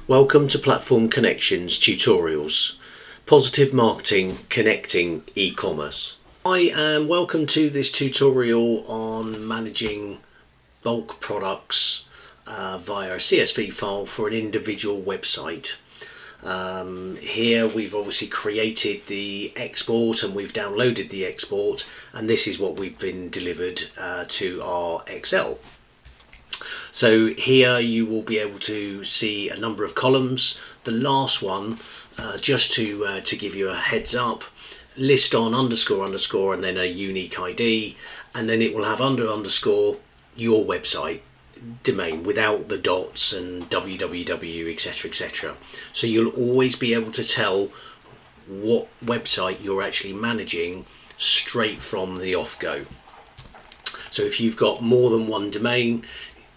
Welcome to Platform Connections Tutorials, Positive Marketing Connecting E-Commerce. Hi and welcome to this tutorial on managing bulk products via a CSV file for an individual website. Here we've obviously created the export and we've downloaded the export, and this is what we've been delivered to our Excel. So here you will be able to see a number of columns. The last one, just to give you a heads up, list on underscore underscore and then a unique ID, and then it will have under underscore your website domain without the dots and www, etc, etc. So you'll always be able to tell what website you're actually managing straight from the off-go. So if you've got more than one domain,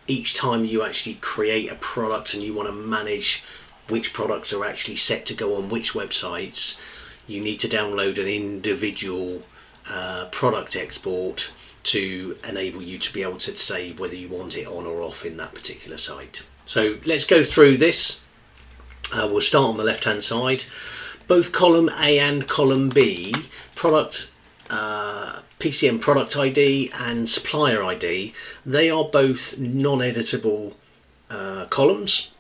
each time you actually create a product and you want to manage which products are actually set to go on which websites, you need to download an individual product export to enable you to be able to say whether you want it on or off in that particular site. So let's go through this. We'll start on the left hand side. Both column A and column B, product PCM product ID and supplier ID, they are both non-editable columns.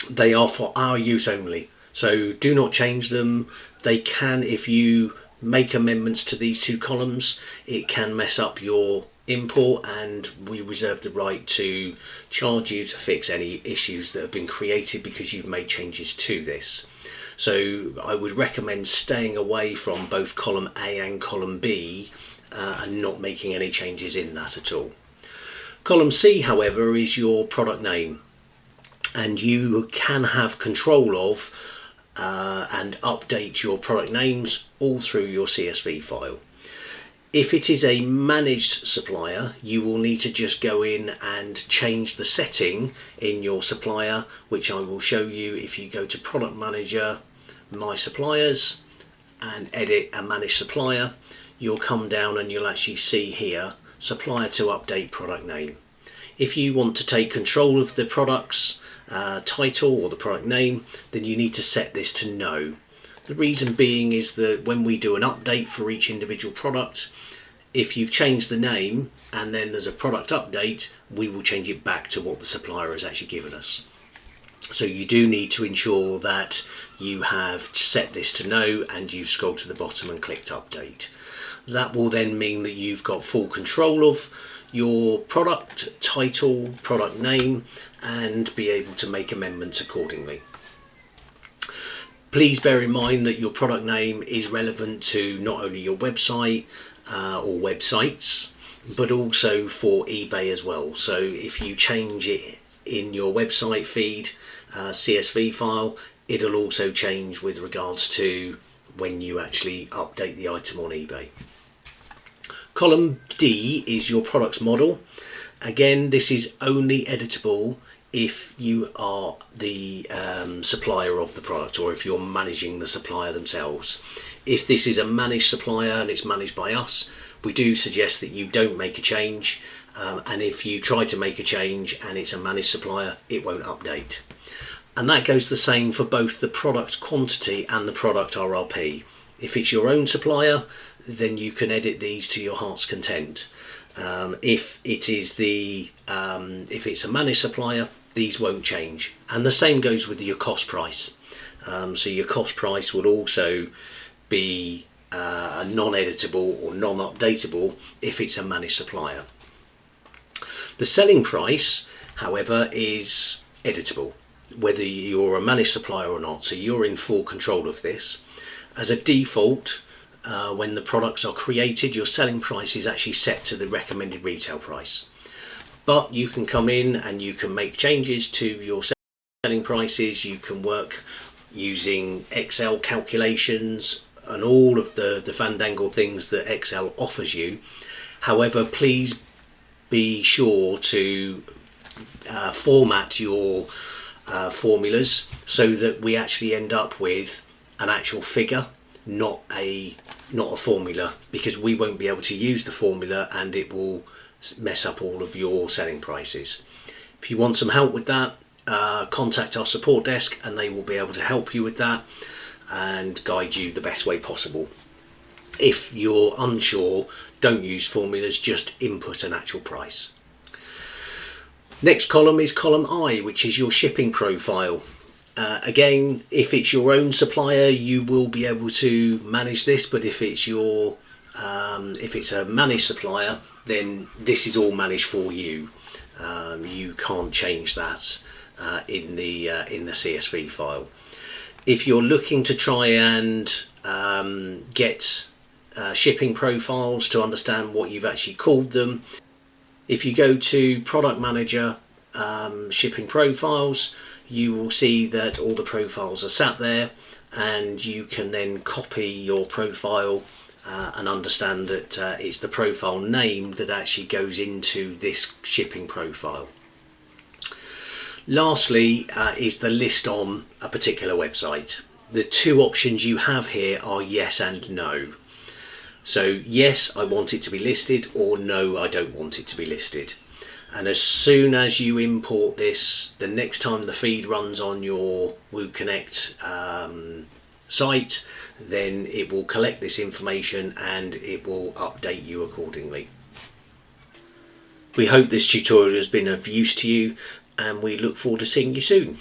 They are for our use only, so do not change them. They can, if you make amendments to these two columns, it can mess up your import, and we reserve the right to charge you to fix any issues that have been created because you've made changes to this. So I would recommend staying away from both column A and column B and not making any changes in that at all. Column C, however, is your product name, and you can have control of and update your product names all through your CSV file. If it is a managed supplier, you will need to just go in and change the setting in your supplier, which I will show you. If you go to Product Manager, My Suppliers, and edit and manage supplier, you'll come down and you'll actually see here supplier to update product name. If you want to take control of the product's title or the product name, then you need to set this to no. The reason being is that when we do an update for each individual product, if you've changed the name and then there's a product update, we will change it back to what the supplier has actually given us. So you do need to ensure that you have set this to no and you've scrolled to the bottom and clicked update. That will then mean that you've got full control of your product title, product name, and be able to make amendments accordingly. Please bear in mind that your product name is relevant to not only your website or websites, but also for eBay as well. So if you change it in your website feed CSV file, it'll also change with regards to when you actually update the item on eBay. Column D is your product's model. Again, this is only editable if you are the supplier of the product, or if you're managing the supplier themselves. If this is a managed supplier and it's managed by us, we do suggest that you don't make a change, and if you try to make a change and it's a managed supplier, it won't update. And that goes the same for both the product quantity and the product RRP. If it's your own supplier, then you can edit these to your heart's content. If it's a managed supplier, these won't change. And the same goes with your cost price. So your cost price would also be non-editable or non-updatable if it's a managed supplier. The selling price, however, is editable, whether you're a managed supplier or not, so you're in full control of this. As a default, when the products are created, your selling price is actually set to the recommended retail price. But you can come in and you can make changes to your selling prices. You can work using Excel calculations and all of the fandangle things that Excel offers you. However, please be sure to format your formulas so that we actually end up with an actual figure, not a formula, because we won't be able to use the formula and it will mess up all of your selling prices. If you want some help with that, contact our support desk and they will be able to help you with that and guide you the best way possible. If you're unsure, don't use formulas, just input an actual price. Next column is column I, which is your shipping profile. Again, if it's your own supplier, you will be able to manage this, but if it's a managed supplier, then this is all managed for you. You can't change that in the CSV file. If you're looking to try and get shipping profiles to understand what you've actually called them, if you go to Product Manager, Shipping Profiles, you will see that all the profiles are sat there, and you can then copy your profile and understand that it's the profile name that actually goes into this shipping profile. Lastly is the list on a particular website. The two options you have here are yes and no. So yes, I want it to be listed, or no, I don't want it to be listed. And as soon as you import this, the next time the feed runs on your WooConnect site, then it will collect this information and it will update you accordingly. We hope this tutorial has been of use to you, and we look forward to seeing you soon.